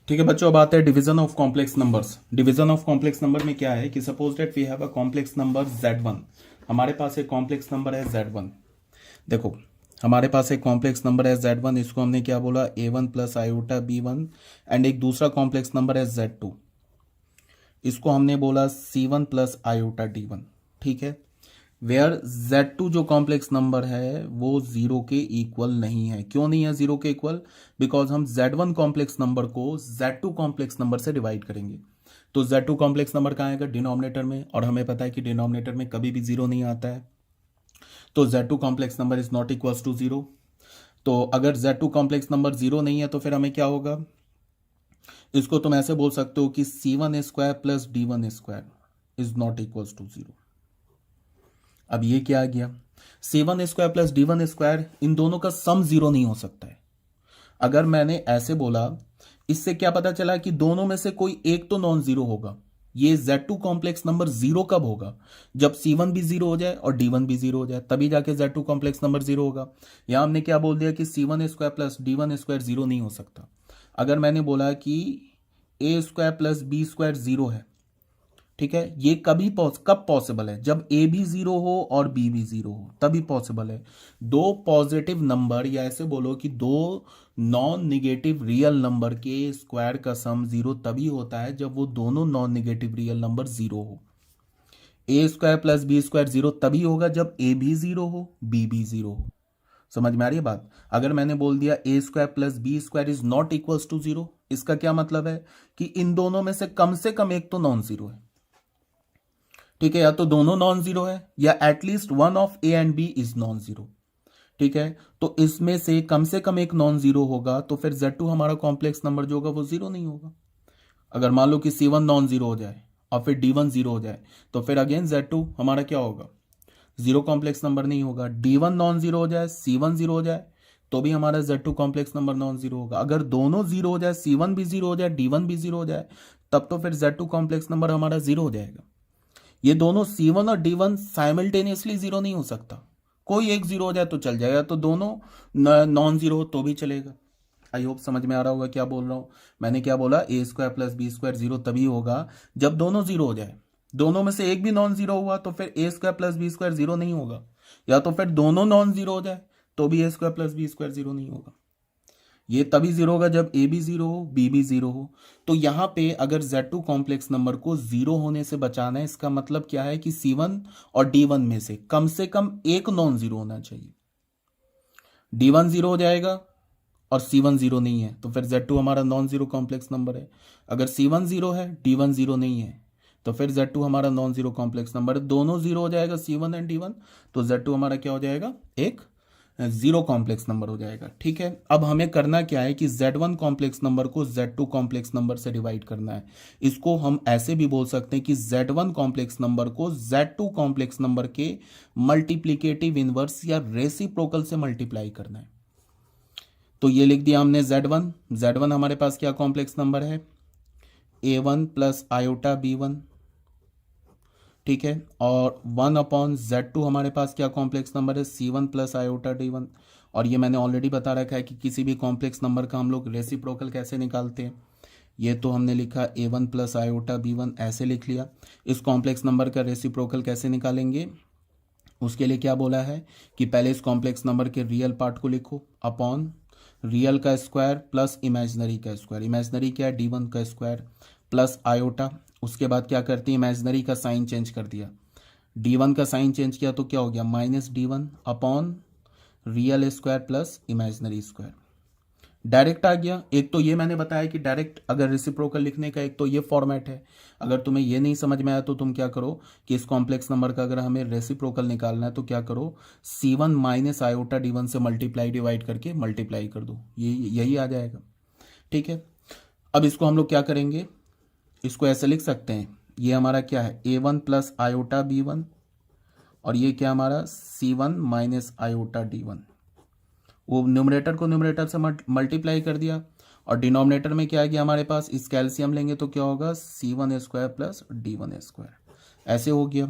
ठीक है बच्चों, अब आते हैं division of complex numbers. Division of complex number में क्या है कि suppose that we have a complex number z1। हमारे पास एक कॉम्प्लेक्स नंबर है z1। देखो, हमारे पास एक कॉम्प्लेक्स नंबर है z1, इसको हमने क्या बोला, a1 plus iota b1। And एक दूसरा कॉम्प्लेक्स नंबर है z2, इसको हमने बोला c1 प्लस आयोटा d1। ठीक है, वेयर Z2 जो कॉम्प्लेक्स नंबर है वो जीरो के इक्वल नहीं है। क्यों नहीं है जीरो के इक्वल? बिकॉज हम Z1 कॉम्प्लेक्स नंबर को Z2 कॉम्प्लेक्स नंबर से डिवाइड करेंगे। तो Z2 कॉम्प्लेक्स नंबर कहाँ आएगा? डिनोमिनेटर में, और हमें पता है कि डिनोमिनेटर में कभी भी जीरो नहीं आता है। तो Z2 complex number is not equals to zero. तो अगर Z2 कॉम्प्लेक्स नंबर जीरो नहीं है तो फिर हमें क्या होगा? इसको तुम ऐसे बोल सकते हो कि C1 square plus D1 square is not equals to zero. अब ये क्या आ गया? C1 square plus D1 square, इन दोनों का सम जीरो नहीं हो सकता है। अगर मैंने ऐसे बोला, इससे क्या पता चला कि दोनों में से कोई एक तो नॉन जीरो होगा। ये Z2 कॉम्प्लेक्स नंबर जीरो कब होगा? जब C1 भी जीरो हो जाए और D1 भी जीरो हो जाए, तभी जाके Z2 कॉम्प्लेक्स नंबर जीरो होगा। यहां हमने क्या बोल दिया कि C1 square plus D1 square zero नहीं हो सकता। अगर मैंने बोला कि a square plus B square zero है, ठीक है, ये कब पॉसिबल है? जब ए भी जीरो हो और बी भी जीरो हो, तभी पॉसिबल है। दो पॉजिटिव नंबर, या ऐसे बोलो कि दो नॉन निगेटिव रियल नंबर के स्क्वायर का सम जीरो तभी होता है जब वो दोनों non negative real number zero हो। A square plus B square zero तभी होगा जब ए भी जीरो हो, बी भी जीरो हो। समझ में आ रही है बात? अगर मैंने बोल दिया A square plus B square is not equals to zero, इसका क्या मतलब है कि इन दोनों में से कम एक तो नॉन जीरो है। ठीक है, या तो दोनों नॉन जीरो है या at least one of A and B is non zero. ठीक है, तो इसमें से कम एक नॉन जीरो होगा, तो फिर Z2 हमारा कॉम्प्लेक्स नंबर जो होगा वो जीरो नहीं होगा। अगर मान लो कि C1 नॉन जीरो हो जाए और फिर D1 जीरो हो जाए, तो फिर अगेन Z2 हमारा क्या होगा? जीरो कॉम्प्लेक्स नंबर नहीं होगा। D1 नॉन जीरो हो जाए, C1 जीरो हो जाए, तो भी हमारा Z2 complex number non zero होगा। अगर दोनों जीरो हो जाए, C1 भी जीरो हो जाए, D1 भी जीरो हो जाए, तब तो फिर Z2 कॉम्प्लेक्स नंबर हमारा जीरो हो जाएगा। ये दोनों C1 और D1 साइमल्टेनियसली जीरो नहीं हो सकता। कोई एक जीरो हो जाए तो चल जाएगा, तो दोनों नॉन जीरो हो तो भी चलेगा। आई होप समझ में आ रहा होगा क्या बोल रहा हूं। मैंने क्या बोला? A square plus B square zero तभी होगा जब दोनों जीरो हो जाए। दोनों में से एक भी नॉन जीरो हुआ तो फिर A square plus B square zero नहीं होगा। या तो फिर दोनों नॉन जीरो हो जाए तो भी A square plus B square zero नहीं होगा। ये तभी जीरो होगा जब ए भी जीरो हो, बी भी जीरो हो। तो यहां पे अगर Z2 कॉम्प्लेक्स नंबर को जीरो होने से बचाना है, इसका मतलब क्या है कि C1 और D1 में से कम एक नॉन जीरो होना चाहिए। D1 जीरो हो जाएगा और C1 जीरो नहीं है, तो फिर Z2 हमारा नॉन जीरो कॉम्प्लेक्स नंबर है। अगर C1 जीरो है, D1 जीरो नहीं है, तो फिर Z2 हमारा नॉन जीरो कॉम्प्लेक्स नंबर है। दोनों जीरो हो जाएगा, C1 एंड D1, तो Z2 हमारा क्या हो जाएगा? एक जीरो कॉम्प्लेक्स नंबर हो जाएगा। ठीक है, अब हमें करना क्या है कि Z1 कॉम्प्लेक्स नंबर को Z2 कॉम्प्लेक्स नंबर से डिवाइड करना है। इसको हम ऐसे भी बोल सकते हैं कि Z1 कॉम्प्लेक्स नंबर को Z2 कॉम्प्लेक्स नंबर के मल्टीप्लीकेटिव इनवर्स या रेसिप्रोकल से मल्टीप्लाई करना है। तो ये लिख दिया हमने Z1 हमारे पास क्या कॉम्प्लेक्स नंबर है? A1 plus iota B1। ठीक है, और 1/Z2 हमारे पास क्या कॉम्प्लेक्स नंबर है? C1 plus iota D1। और ये मैंने ऑलरेडी बता रखा है कि किसी भी कॉम्प्लेक्स नंबर का हम लोग रेसिप्रोकल कैसे निकालते हैं। ये तो हमने लिखा A1 प्लस आयोटा B1, ऐसे लिख लिया। इस कॉम्प्लेक्स नंबर का रेसिप्रोकल कैसे निकालेंगे? उसके लिए क्या बोला है कि पहले इस कॉम्प्लेक्स नंबर के रियल पार्ट को लिखो अपॉन रियल का स्क्वायर प्लस इमेजिनरी का स्क्वायर। इमेजिनरी क्या है? D1 का स्क्वायर प्लस आयोटा। उसके बाद क्या करती है? इमेजिनरी का साइन चेंज कर दिया, D1 का साइन चेंज किया तो क्या हो गया? Minus D1 upon real square plus imaginary square. Direct आ गया। एक तो ये मैंने बताया कि डायरेक्ट अगर रेसिप्रोकल लिखने का एक तो ये फॉर्मेट है। अगर तुम्हें ये नहीं समझ में आया तो तुम क्या करो कि इस कॉम्प्लेक्स नंबर का अगर हमें रेसिप्रोकल निकालना है तो क्या करो, C1 माइनस आयोटा D1 से मल्टीप्लाई डिवाइड करके मल्टीप्लाई कर दो, ये यही आ जाएगा। ठीक है, अब इसको हम लोग क्या करेंगे, इसको ऐसे लिख सकते हैं, ये हमारा क्या है? A1 प्लस आयोटा B1, और ये क्या हमारा? C1 minus iota D1। वो न्यूमरेटर को न्यूमरेटर से मल्टीप्लाई कर दिया, और डिनोमिनेटर में क्या आ गया हमारे पास? इस कैल्शियम लेंगे तो क्या होगा? C1 square plus D1 square, ऐसे हो गया।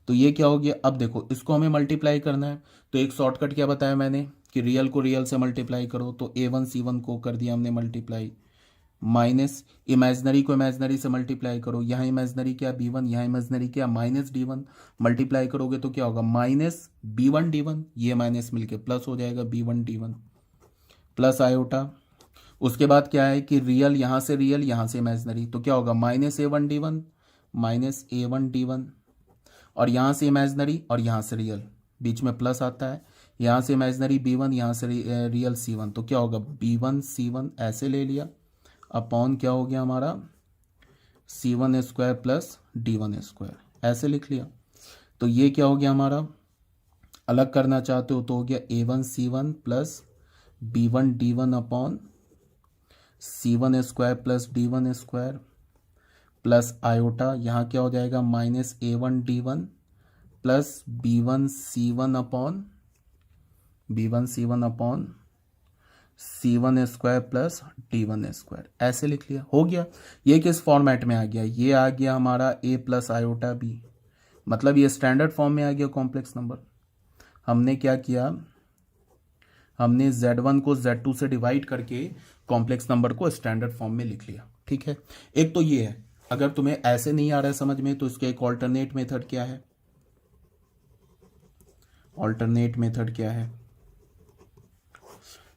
तो ये क्या हो गया? अब देखो, इसको हमें मल्टीप्लाई करना है, तो एक शॉर्टकट क्या बताया मैंने कि रियल को रियल से मल्टीप्लाई करो। तो A1 C1 को कर दिया हमने मल्टीप्लाई, माइनस इमेजनरी को इमेजनरी से मल्टीप्लाई करो, यहाँ इमेजनरी क्या b1, यहाँ इमेजनरी क्या माइनस d1, मल्टीप्लाई करोगे तो क्या होगा माइनस b1 d1, ये माइनस मिलके प्लस हो जाएगा b1 d1 प्लस आयोटा। उसके बाद क्या है कि रियल यहाँ से रियल, यहाँ से इमेजनरी, तो क्या होगा minus a1 d1 minus a1 d1, और यहाँ से इमेजनरी और यहाँ से रियल, बीच में प्लस आता है, यहाँ से इमेजनरी b1 यहाँ से रियल c1, तो क्या होगा b1 c1 ऐसे ले लिया, अपॉन क्या हो गया हमारा c1 square plus d1 square ऐसे लिख लिया। तो ये क्या हो गया हमारा, अलग करना चाहते हो तो हो गया a1 c1 plus b1 d1 upon c1 square plus d1 square plus iota, यहाँ क्या हो जाएगा minus a1 d1 plus b1 c1 upon c1 square plus d1 square ऐसे लिख लिया। हो गया। ये किस फॉर्मेट में आ गया, ये आ गया हमारा a प्लस आयोटा b, मतलब ये स्टैंडर्ड फॉर्म में आ गया कॉम्प्लेक्स नंबर। हमने क्या किया, हमने z1 को z2 से डिवाइड करके कॉम्प्लेक्स नंबर को स्टैंडर्ड फॉर्म में लिख लिया। ठीक है, एक तो ये है। अगर तुम्हें ऐसे नहीं आ रहा है समझ में तो इसका एक ऑल्टरनेट मेथड क्या है, ऑल्टरनेट मेथड क्या है,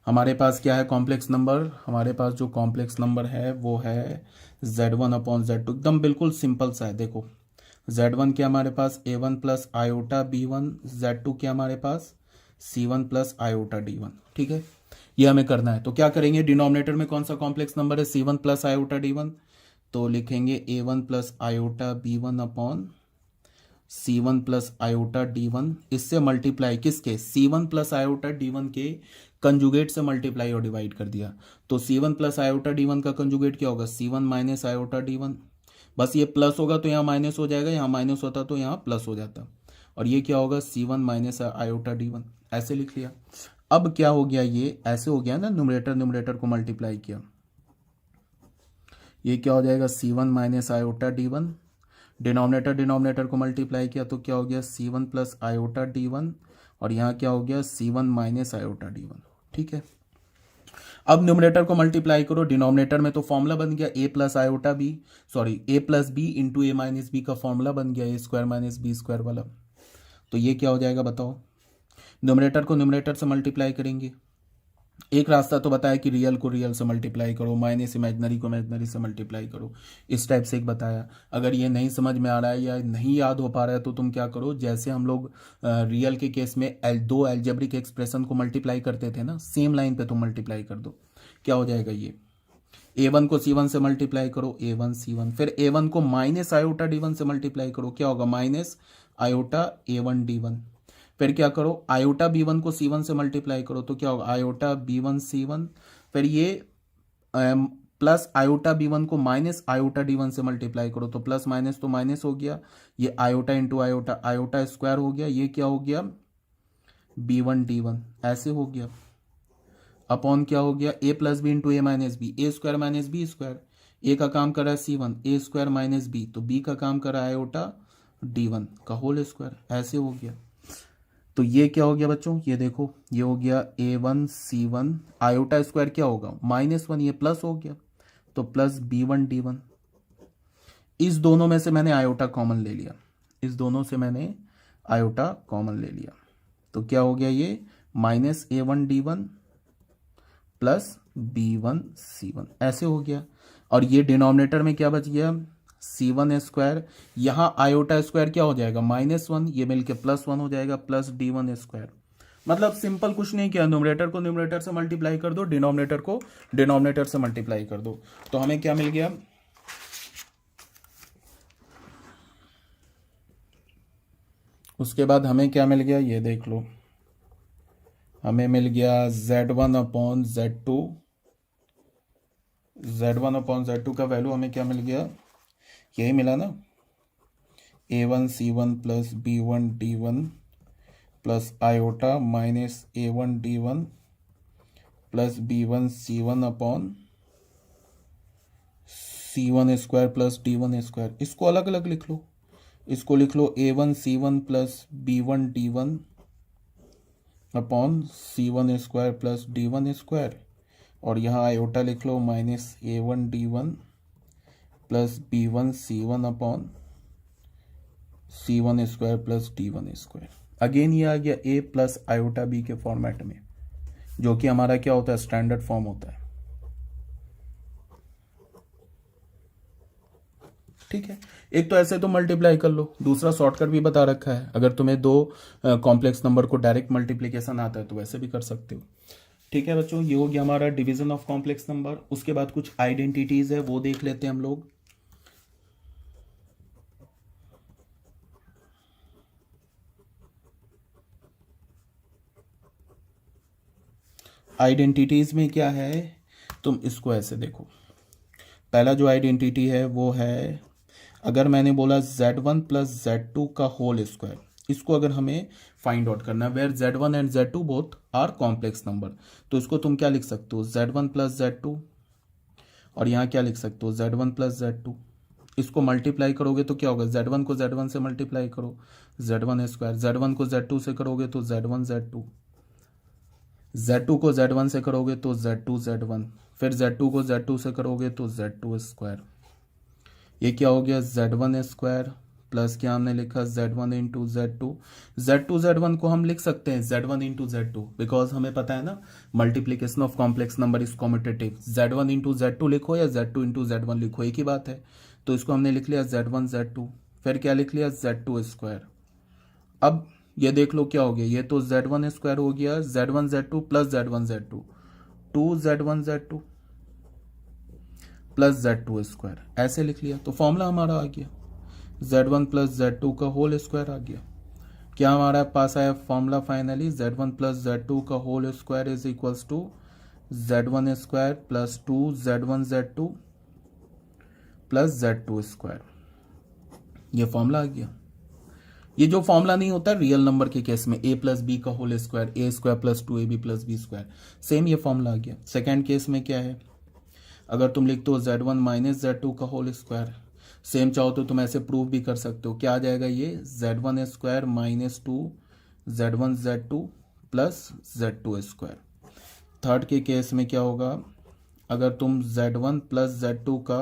हमारे पास क्या है कॉम्प्लेक्स नंबर, हमारे पास जो कॉम्प्लेक्स नंबर है वो है z1 अपॉन z2, एकदम बिल्कुल सिंपल सा है। देखो z1 क्या हमारे पास a1 plus iota b1, z2 क्या हमारे पास c1 प्लस आयोटा d1। ठीक है, ये हमें करना है। तो क्या करेंगे, डिनोमिनेटर में कौन सा कॉम्प्लेक्स नंबर है c1 प्लस आयोटा d1, तो लिखेंगे a1 plus iota b1 upon c1 plus iota d1, इससे मल्टीप्लाई किसके c1 प्लस आयोटा d1 के कंजुगेट से मल्टीप्लाई और डिवाइड कर दिया। तो c1 प्लस आयोटा d1 का कंजुगेट क्या होगा c1 माइनस आयोटा d1, बस ये प्लस होगा तो यहाँ माइनस हो जाएगा, यहाँ माइनस होता तो यहाँ प्लस हो जाता, और ये क्या होगा c1 माइनस आयोटा d1 ऐसे लिख लिया। अब क्या हो गया, ये ऐसे हो गया ना, न्यूमरेटर न्यूमरेटर को मल्टीप्लाई किया, ये क्या हो जाएगा c1 minus iota d1, denominator denominator को मल्टीप्लाई किया तो क्या हो गया c1 प्लस आयोटा d1, और यहाँ क्या हो गया c1 माइनस आयोटा d1। ठीक है, अब न्यूमरेटर को मल्टीप्लाई करो, डिनोमिनेटर में तो फॉर्मूला बन गया a plus iota b, sorry a plus B into A minus B का फॉर्मूला बन गया a square minus B square वाला। तो ये क्या हो जाएगा बताओ, न्यूमरेटर को न्यूमरेटर से मल्टीप्लाई करेंगे। एक रास्ता तो बताया कि रियल को रियल से मल्टीप्लाई करो, माइनस इमेजनरी को इमेजनरी से मल्टीप्लाई करो, इस टाइप से एक बताया। अगर ये नहीं समझ में आ रहा है या नहीं याद हो पा रहा है तो तुम क्या करो, जैसे हम लोग रियल के केस में दो एल्जेब्रिक एक्सप्रेशन को मल्टीप्लाई करते थे ना, सेम लाइन पे तुम मल्टीप्लाई कर दो। क्या हो जाएगा, ये a1 को c1 से मल्टीप्लाई करो a1 c1, फिर a1 को माइनस आयोटा d1 से मल्टीप्लाई करो, क्या होगा माइनस आयोटा a1 d1, फिर क्या करो आयोटा b1 को c1 से मल्टीप्लाई करो तो क्या होगा आयोटा b1 c1, फिर ये प्लस आयोटा b1 को माइनस आयोटा d1 से मल्टीप्लाई करो तो प्लस माइनस तो माइनस हो गया, ये iota into iota, iota square हो गया, ये क्या हो गया b1 d1 ऐसे हो गया, अपॉन क्या हो गया a plus B into A minus B, A square minus B square, A का काम कर रहा है c1, A square minus B, तो b का काम कर रहा है आयोटा d1 का होल स्क्वायर ऐसे हो गया। तो ये क्या हो गया बच्चों, ये देखो ये हो गया a1 c1, आयोटा स्क्वायर क्या होगा -1, ये प्लस हो गया तो प्लस b1 d1। इस दोनों में से मैंने आयोटा कॉमन ले लिया, इस दोनों से मैंने आयोटा कॉमन ले लिया, तो क्या हो गया ये minus a1 d1 plus b1 c1 ऐसे हो गया। और ये डिनोमिनेटर में क्या बच गया c1 स्क्वायर, यहाँ आयोटा स्क्वायर क्या हो जाएगा -1, ये मिलके +1 हो जाएगा प्लस d1 स्क्वायर। मतलब सिंपल कुछ नहीं किया, न्यूमरेटर को न्यूमरेटर से मल्टीप्लाई कर दो, डिनोमिनेटर को डिनोमिनेटर से मल्टीप्लाई कर दो, तो हमें क्या मिल गया, उसके बाद हमें क्या मिल गया ये देख लो, हमें मिल गया z1 upon z2, z1 upon z2 का वैल्यू हमें क्या मिल गया, यही मिला ना a1 c1 plus b1 d1 plus iota minus a1 d1 plus b1 c1 upon c1 square plus d1 square. इसको अलग अलग लिख लो, इसको लिख लो a1 c1 plus b1 d1 upon c1 square plus d1 square और यहाँ आयोटा लिख लो -a1 d1 plus b1 c1 upon c1 square plus d1 square. Again ये आ गया a प्लस आयोटा b के फॉर्मेट में, जो कि हमारा क्या होता है, स्टैंडर्ड फॉर्म होता है। ठीक है, एक तो ऐसे तो मल्टीप्लाई कर लो, दूसरा शॉर्टकट भी बता रखा है। अगर तुम्हें दो कॉम्प्लेक्स नंबर को डायरेक्ट मल्टीप्लीकेशन आता है तो वैसे भी कर सकते हो। ठीक है बच्चों, ये हो गया हमारा डिवीजन ऑफ कॉम्प्लेक्स नंबर। उसके बाद कुछ आइडेंटिटीज है वो देख लेते हैं हम लोग। आइडेंटिटीज में क्या है, तुम इसको ऐसे देखो। पहला जो आइडेंटिटी है वो है, अगर मैंने बोला z1 प्लस z2 का होल स्क्वायर, इसको अगर हमें फाइंड आउट करना है, where z1 and z2 both are complex number, तो इसको तुम क्या लिख सकते हो, z1 प्लस z2, और यहाँ क्या लिख सकते हो, z1 प्लस z2। इसको मल्टीप्लाई करोगे तो क्या होगा, z1 को z1 से मल्टीप्लाई करो, z1 स्क्वायर, z1 को z2 से करोगे तो z1 z2, z2 को z1 से करोगे तो z2 z1, फिर z2 को z2 से करोगे तो z2 स्क्वायर। ये क्या हो गया, z1 स्क्वायर प्लस क्या हमने लिखा, z1 इंटू z2 को हम लिख सकते हैं z1 इंटू z2, बिकॉज हमें पता है ना multiplication of complex number is commutative. z1 into z2 लिखो या z2 इंटू z1 लिखो, एक ही बात है। तो इसको हमने लिख लिया z1 z2, फिर क्या लिख लिया, z2 स्क्वायर। अब ये देख लो क्या हो गया, ये तो z1 स्क्वायर हो गया, z1 z2 plus z1 z2, 2z1 z2 plus z2 square, ऐसे लिख लिया। तो फॉर्मूला हमारा आ गया z1 प्लस z2 का होल स्क्वायर आ गया। क्या हमारा पास आया formula finally, z1 plus z2 का whole square is equals to z1 square plus 2z1 z2 plus z2 square. ये फॉर्मूला आ गया। ये जो फॉर्मूला नहीं होता रियल नंबर के केस में, a प्लस बी का whole square, a square plus 2ab plus B square, same ये फॉर्मूला आ गया। सेकेंड केस में क्या है, अगर तुम लिखते हो z1 माइनस z2 का होल स्क्वायर, सेम चाहो तो तुम ऐसे प्रूव भी कर सकते हो। क्या आ जाएगा ये, z1 square minus 2z1 z2 plus z2 square. Third के केस में क्या होगा, अगर तुम z1 प्लस z2 का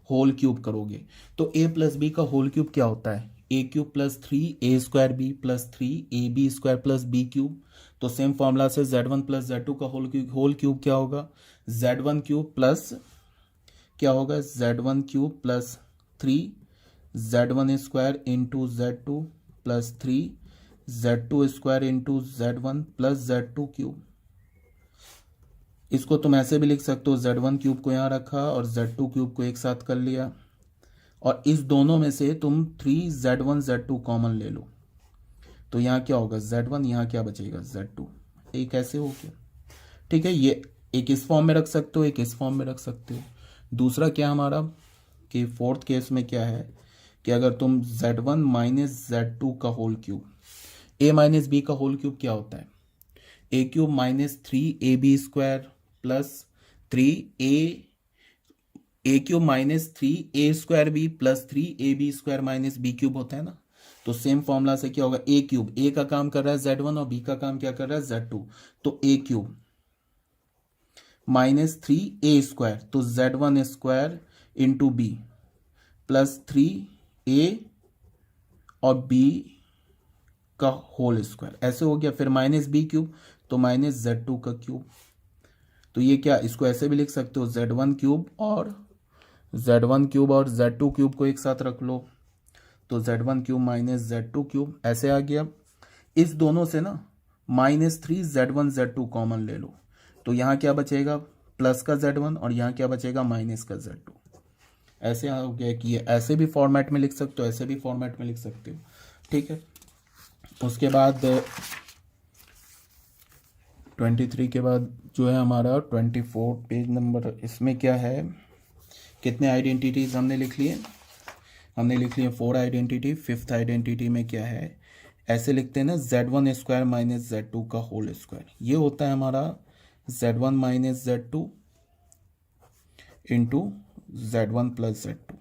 होल क्यूब करोगे तो a प्लस बी का होल क्यूब क्या होता है, a cube plus 3a square B plus 3ab square plus B cube. तो सेम फॉर्मूला से z1 प्लस z2 का होल क्यूब क्या होगा, z1 क्यूब प्लस क्या होगा, z1 cube plus 3z1 square into z2 plus 3z2 square into z1 plus z2 cube. इसको तुम ऐसे भी लिख सकते हो, z1 क्यूब को यहाँ रखा और z2 क्यूब को एक साथ कर लिया, और इस दोनों में से तुम 3z1 z2 कॉमन ले लो, तो यहाँ क्या होगा z1, यहाँ क्या बचेगा z2। एक ऐसे हो गया। ठीक है, ये एक इस फॉर्म में रख सकते हो, एक इस फॉर्म में रख सकते हो। दूसरा क्या हमारा कि फोर्थ केस में क्या है कि अगर तुम z1 माइनस z2 का whole cube, a minus B का होल क्यूब क्या होता है, a cube minus 3ab square plus 3a cube minus 3a square B plus 3ab square minus B cube होता है ना। तो सेम फॉर्मूला से क्या होगा, a क्यूब, a का काम कर रहा है z1 और b का काम क्या कर रहा है z2, तो a cube minus 3a square, तो z1 square into B plus 3a और b का होल स्क्वायर, ऐसे हो गया। फिर माइनस बी क्यूब, तो माइनस z2 का क्यूब। तो ये क्या, इसको ऐसे भी लिख सकते हो, z1 क्यूब और z2 क्यूब को एक साथ रख लो, तो z1 cube minus z2 cube, ऐसे आ गया। इस दोनों से ना माइनस 3z1 z2 कॉमन ले लो, तो यहाँ क्या बचेगा, प्लस का z1 और यहाँ क्या बचेगा, माइनस का z2। ऐसे हो गया कि ये ऐसे भी फॉर्मेट में लिख सकते हो, ऐसे भी फॉर्मेट में लिख सकते हो। ठीक है, उसके बाद 23 के बाद जो है हमारा 24 पेज नंबर, इसमें क्या है, कितने आइडेंटिटीज हमने लिख लिए, हमने लिख लिए 4 आइडेंटिटी। फिफ्थ आइडेंटिटी में क्या है, ऐसे लिखते हैं ना, z1 स्क्वायर माइनस z2 का होल स्क्वायर, ये होता है हमारा z1 minus z2 into z1 plus z2।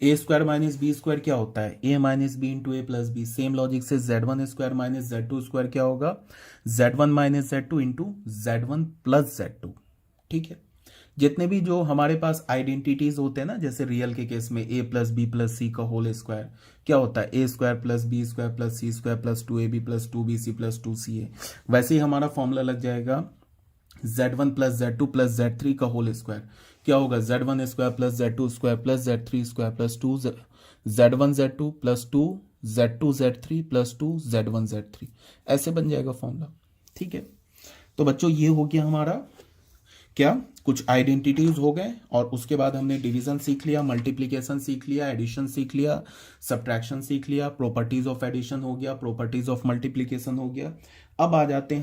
ए स्क्वायर माइनस बी स्क्वायर क्या होता है, ए माइनस बी इंटू ए प्लस बी। सेम लॉजिक से z1 square minus z2 square क्या होगा, z1 minus z2 into z1 plus z2। ठीक है। जितने भी जो हमारे पास आइडेंटिटीज होते हैं ना, जैसे रियल के केस में a plus B plus C का होल स्क्वायर क्या होता है, A square plus B square plus C square plus 2ab plus 2bc plus 2ca। वैसे ही हमारा फॉर्मूला लग जाएगा z1 plus z2 plus z3 का होल स्क्वायर क्या होगा, z1 square plus z2 square plus z3 square plus 2 z1 z2 plus 2 z2 z3 plus 2 z1 z3, ऐसे बन जाएगा फॉर्मूला। ठीक है, तो बच्चों ये हो गया हमारा क्या, कुछ आइडेंटिटीज हो गए, और उसके बाद हमने डिवीजन सीख लिया, मल्टीप्लिकेशन सीख लिया, एडिशन सीख लिया, सब्ट्रैक्शन सीख लिया, प्रॉपर्टीज ऑफ एडिशन हो गया, प्रॉपर्टीज ऑफ मल्टीप्लिकेशन हो गया। अब आते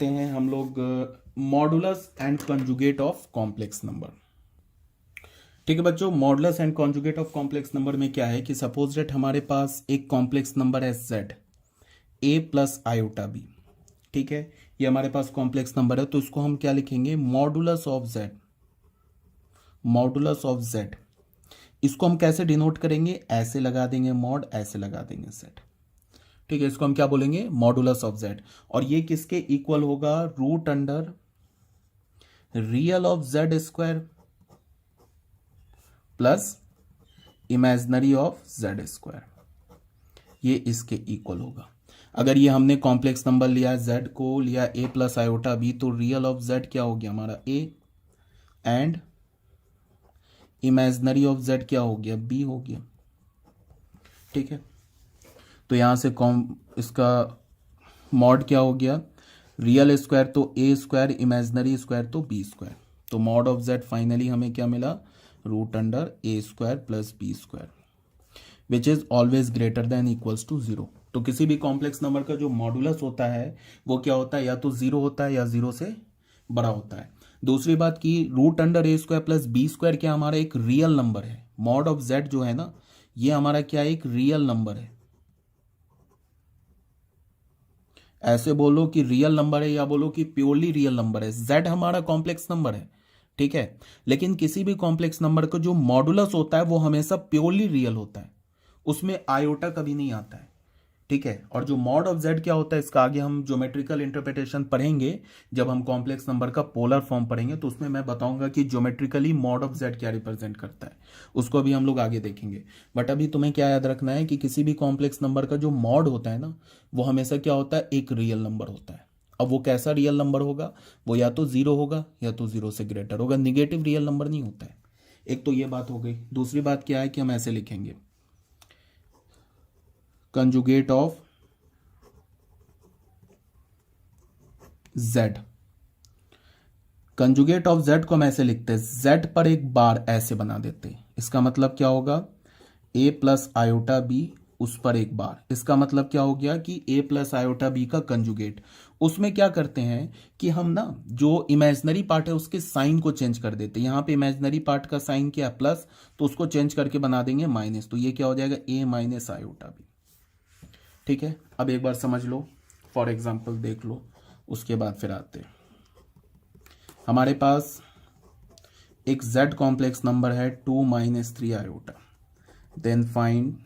हैं हम लोग modulus and conjugate of complex number. ठीक है बच्चों, modulus and conjugate of complex number में क्या है कि सपोज दैट हमारे पास एक कॉम्प्लेक्स नंबर है z a plus iota b। ठीक है, ये हमारे पास कॉम्प्लेक्स नंबर है, तो इसको हम क्या लिखेंगे, modulus of z। Modulus of z इसको हम कैसे डिनोट करेंगे, ऐसे लगा देंगे मॉड, ऐसे लगा देंगे z। ठीक है, इसको हम क्या बोलेंगे, मॉडुलस ऑफ z। और ये किसके इक्वल होगा, root under real of z square plus imaginary of z square, ये इसके इक्वल होगा। अगर ये हमने कॉम्प्लेक्स नंबर लिया z को, लिया a प्लस आयोटा b, तो रियल ऑफ z क्या हो गया हमारा a and imaginary of z क्या हो गया, b हो गया। ठीक है, तो यहां से इसका मॉड क्या हो गया, रियल स्क्वायर तो a स्क्वायर, इमेजिनरी स्क्वायर तो b स्क्वायर, तो मॉड ऑफ z फाइनली हमें क्या मिला, root under a square plus b square, which is always greater than equals to 0। तो किसी भी कॉम्प्लेक्स नंबर का जो मॉडुलस होता है वो क्या होता है, या तो 0 होता है या 0 से बड़ा होता है। दूसरी बात की root under a square plus b square क्या हमारा एक रियल नंबर है, मॉड ऑफ z जो है ना, ये हमारा क्या एक रियल नंबर है। ऐसे बोलो कि रियल नंबर है या बोलो कि प्योरली रियल नंबर है, z हमारा कॉम्प्लेक्स नंबर है। ठीक है, लेकिन किसी भी कॉम्प्लेक्स नंबर का जो मॉडुलस होता है वो हमेशा प्योरली रियल होता है, उसमें आयोटा कभी नहीं आता है। ठीक है, और जो मॉड ऑफ z क्या होता है, इसका आगे हम ज्योमेट्रिकल इंटरप्रिटेशन पढ़ेंगे, जब हम कॉम्प्लेक्स नंबर का पोलर फॉर्म पढ़ेंगे तो उसमें मैं बताऊंगा कि ज्योमेट्रिकली मॉड ऑफ z क्या रिप्रेजेंट करता है, उसको भी हम लोग आगे देखेंगे। बट अभी तुम्हें क्या याद रखना है कि किसी भी कॉम्प्लेक्स नंबर का जो मॉड होता है ना, वो हमेशा क्या होता है, एक रियल नंबर होता है। अब वो कैसा रियल नंबर होगा, वो या तो 0 होगा या तो 0 से ग्रेटर होगा, निगेटिव रियल नंबर नहीं होता है। एक तो ये बात हो गई। दूसरी बात क्या है कि हम ऐसे लिखेंगे, conjugate of z। Conjugate of z को हम ऐसे लिखते हैं, z पर एक बार ऐसे बना देते हैं, इसका मतलब क्या होगा, a प्लस आयोटा b उस पर एक बार, इसका मतलब क्या हो गया कि a प्लस आयोटा b का कंजुगेट। उसमें क्या करते हैं कि हम ना जो इमेजिनरी पार्ट है उसके साइन को चेंज कर देते हैं। यहाँ पे इमेजिनरी पार्ट का साइन क्या है, प्लस, तो उसको चेंज करके बना देंगे माइनस, तो ये क्या हो जाएगा, a माइनस आयोटा b। ठीक है, अब एक बार समझ लो, फॉर एग्जाम्पल देख लो, उसके बाद फिर आते हैं। हमारे पास एक z कॉम्प्लेक्स नंबर है 2 minus 3 iota, then find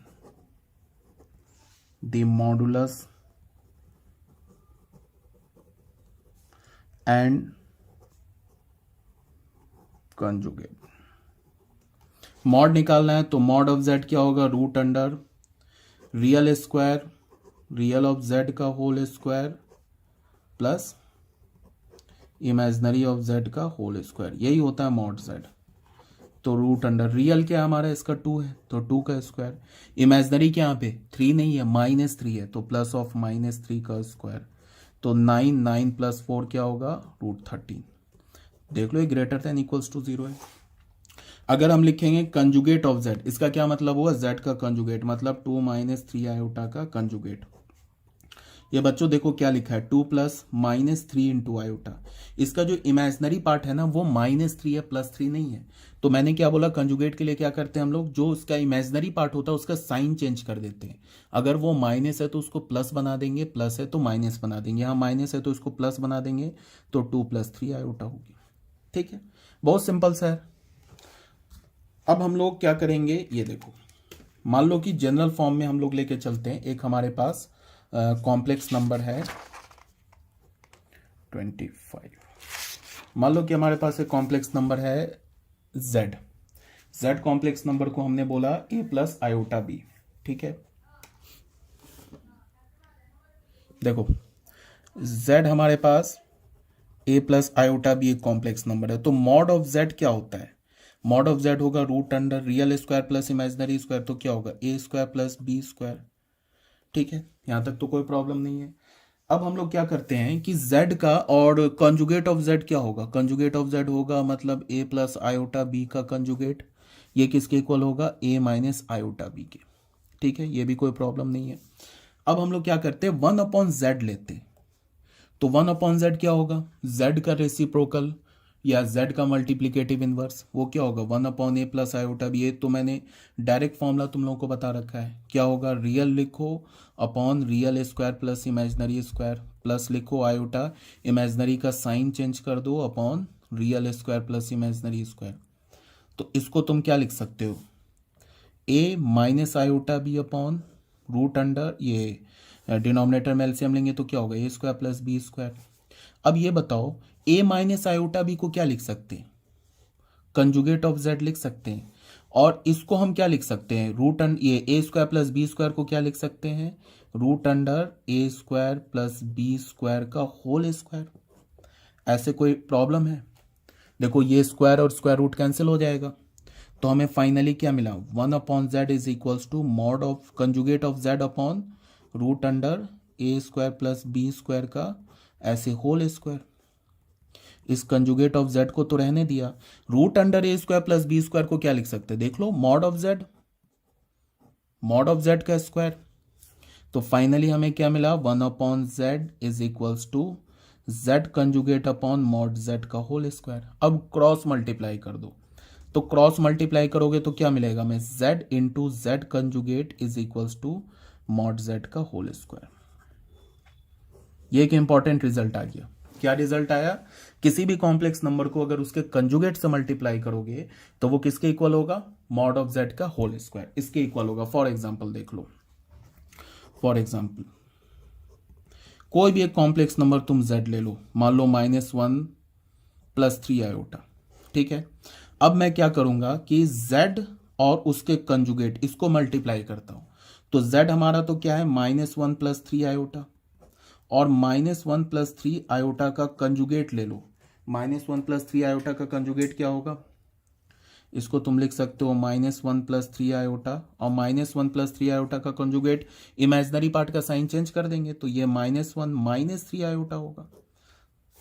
the modulus and conjugate. Mod निकालना है तो मॉड ऑफ z क्या होगा, root under real square, real of z का whole square plus imaginary of z का होल स्क्वायर, यही होता है मॉड z। तो रूट अंडर रियल क्या हमारा, इसका 2 है तो 2 का स्क्वायर, इमेजिनरी क्या यहाँ पे 3 नहीं है, -3 है, तो प्लस ऑफ -3 का स्क्वायर, तो 9 प्लस 4 क्या होगा, रूट 13। देख लो ये ग्रेटर देन इक्वल्स टू 0 है। अगर हम लिखेंगे कंजुगेट ऑफ z, इसका क्या मतलब हुआ, z का कंजुगेट, मतलब 2 माइनस 3 आयोटा का कंजुगेट। ये बच्चों देखो क्या लिखा है, 2 प्लस -3 इंटू आयोटा। इसका जो इमेजिनरी पार्ट है ना वो -3 है, +3 नहीं है। तो मैंने क्या बोला, कंजुगेट के लिए क्या करते हैं हम लोग, जो उसका इमेजिनरी पार्ट होता है उसका साइन चेंज कर देते हैं। अगर वो माइनस है तो उसको प्लस बना देंगे, प्लस है तो माइनस बना देंगे, यहाँ माइनस है तो इसको प्लस बना देंगे, तो 2 + 3 आयोटा होगी। ठीक है, बहुत सिंपल सा है। अब हम लोग क्या करेंगे, ये देखो, मान लो कि जनरल फॉर्म में हम लोग लेके चलते हैं। एक हमारे पास कॉम्प्लेक्स नंबर है 25, मान लो कि हमारे पास एक कॉम्प्लेक्स नंबर है z। z कॉम्प्लेक्स नंबर को हमने बोला a प्लस आयोटा बी। ठीक है, देखो z हमारे पास a प्लस आयोटा बी एक कॉम्प्लेक्स नंबर है, तो मॉड ऑफ z क्या होता है? मॉड ऑफ z होगा root under real square plus imaginary square, तो क्या होगा a square plus B square. ठीक है, यहां तक तो कोई प्रॉब्लम नहीं है। अब हम लोग क्या करते हैं कि z का और कंजुगेट ऑफ z क्या होगा? कंजुगेट ऑफ z होगा मतलब a प्लस आयोटा बी का कंजुगेट, ये किसके इक्वल होगा? a माइनस आयोटा बी के। ठीक है, ये भी कोई प्रॉब्लम नहीं है। अब हम लोग क्या करते हैं, 1/z लेते हैं, तो 1/z क्या होगा? z का रेसिप्रोकल या z का मल्टीप्लिकेटिव इनवर्स, वो क्या होगा? 1/a plus iota B. ये तो मैंने डायरेक्ट फॉर्मूला तुम लोगों को बता रखा है, क्या होगा? रियल लिखो upon real square plus imaginary square, plus लिखो आयोटा, इमेजिनरी का साइन चेंज कर दो upon real square plus imaginary square. तो इसको तुम क्या लिख सकते हो? a minus iota B upon root under, ये डिनोमिनेटर में एलसीएम लेंगे तो क्या होगा? a square plus B square. अब ये बताओ a माइनस आयोटा बी को क्या लिख सकते हैं? कंजुगेट ऑफ z लिख सकते हैं, और इसको हम क्या लिख सकते हैं? रूट ये a square plus B square को क्या लिख सकते हैं? Root under a square plus B square का होल स्क्वायर। ऐसे कोई प्रॉब्लम है? देखो ये स्क्वायर और स्क्वायर रूट कैंसिल हो जाएगा, तो हमें फाइनली क्या मिला? 1/z is equals to mod of conjugate of z upon root under a square plus B square का ऐसे होल स्क्वायर। इस कंजुगेट ऑफ z को तो रहने दिया, root under a square plus B square को क्या लिख सकते हैं? देख लो, mod of z, mod of z का स्क्वायर। तो फाइनली हमें क्या मिला? 1/z is equals to z conjugate upon mod z का होल स्क्वायर। अब क्रॉस मल्टीप्लाई कर दो, तो क्रॉस मल्टीप्लाई करोगे तो क्या मिलेगा हमें? z into Z conjugate is equals to mod z का होल स्क्वायर। ये एक इंपॉर्टेंट रिजल्ट आ गया। क्या रिजल्ट आया? किसी भी कॉम्प्लेक्स नंबर को अगर उसके कंजुगेट से मल्टीप्लाई करोगे तो वो किसके इक्वल होगा? मॉड ऑफ z का होल स्क्वायर, इसके इक्वल होगा। फॉर एग्जांपल देख लो, फॉर एग्जांपल कोई भी एक कॉम्प्लेक्स नंबर तुम z ले लो, मान लो -1 प्लस 3 आयोटा। ठीक है, अब मैं क्या करूंगा कि z और उसके कंजुगेट इसको मल्टीप्लाई करता हूं, तो z हमारा तो क्या है? -1 प्लस 3 आयोटा, और -1 प्लस 3 आयोटा का कंजुगेट ले लो। -1 प्लस 3 आयोटा का कंजुगेट क्या होगा? इसको तुम लिख सकते हो -1 प्लस 3 आयोटा, और -1 प्लस 3 आयोटा का कंजुगेट इमेजिनरी पार्ट का साइन चेंज कर देंगे, तो ये -1 माइनस 3 आयोटा होगा।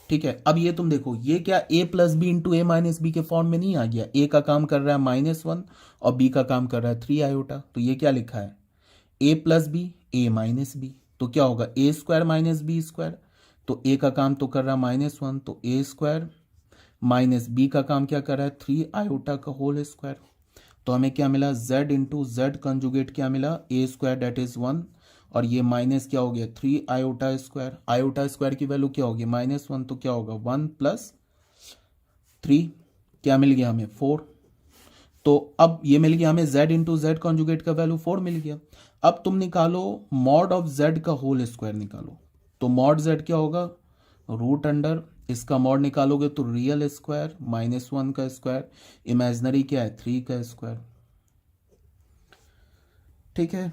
ठीक है, अब ये तुम देखो, ये क्या a plus B into A minus B के फॉर्म में नहीं आ गया? a का काम कर रहा है -1 और b का काम कर रहा है 3 आयोटा, तो ये क्या लिखा है? a plus B A minus B, तो क्या होगा? a square minus B square. तो a का काम तो कर रहा है -1, तो a स्क्वायर माइनस बी का काम क्या कर रहा है? 3 आयोटा का होल स्क्वायर। तो हमें क्या मिला? z इंटू जेड कंजुगेट क्या मिला? a स्क्वायर डेट इज 1, और ये माइनस क्या हो गया? 3 आयोटा स्क्वायर। आयोटा स्क्वायर की वैल्यू क्या होगी? -1, तो क्या होगा? 1 प्लस 3, क्या मिल गया हमें? 4। तो अब ये मिल गया हमें z इंटू जेड कॉन्जुगेट का वैल्यू 4 मिल गया। अब तुम निकालो मॉड ऑफ z का होल स्क्वायर निकालो, तो मॉड z क्या होगा? रूट अंडर, इसका मॉड निकालोगे तो रियल स्क्वायर -1 का स्क्वायर, इमेजिनरी क्या है? 3 का स्क्वायर। ठीक है,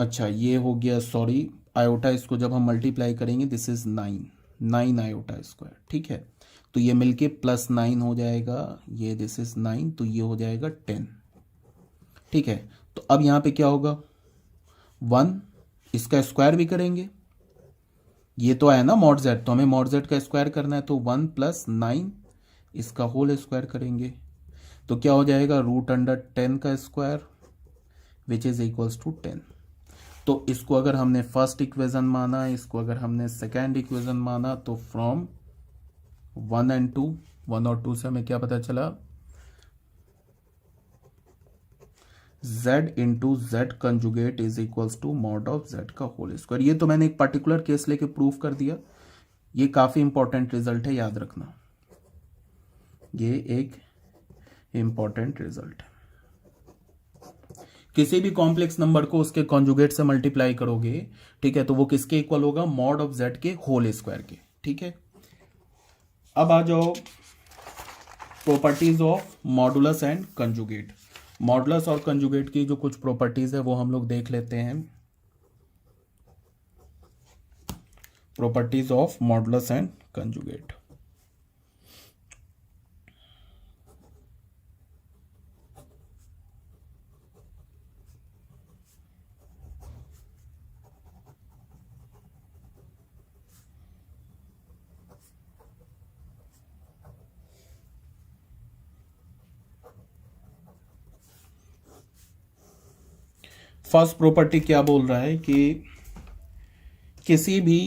अच्छा ये हो गया, सॉरी आयोटा, इसको जब हम मल्टीप्लाई करेंगे दिस इज 9 आयोटा स्क्वायर। ठीक है, तो ये मिलके +9 हो जाएगा, ये दिस इज 9, तो ये हो जाएगा 10। ठीक है, तो अब यहाँ पे क्या होगा? 1, इसका स्क्वायर भी करेंगे, ये तो आया ना मॉड z, तो हमें मॉड z का स्क्वायर करना है, तो 1 + 9 इसका होल स्क्वायर करेंगे, तो क्या हो जाएगा? रूट अंडर 10 का square which is equals to 10। तो इसको अगर हमने फर्स्ट इक्वेशन माना, इसको अगर हमने सेकेंड इक्वेशन माना, तो फ्रॉम 1 and 2, 1 और 2 से हमें क्या पता चला? z into Z conjugate is equals to mod of z का होल स्क्वायर। ये तो मैंने एक पर्टिकुलर केस लेके प्रूव कर दिया, ये काफी इंपॉर्टेंट रिजल्ट है, याद रखना, ये एक इंपॉर्टेंट रिजल्ट है। किसी भी कॉम्प्लेक्स नंबर को उसके कॉन्जुगेट से मल्टीप्लाई करोगे, ठीक है, तो वो किसके इक्वल होगा? मॉड ऑफ z के होल स्क्वायर के। ठीक है, अब आ जाओ properties of modulus and conjugate. Modulus और कंजुगेट की जो कुछ प्रॉपर्टीज है वो हम लोग देख लेते हैं। Properties of modulus and conjugate. First property क्या बोल रहा है कि किसी भी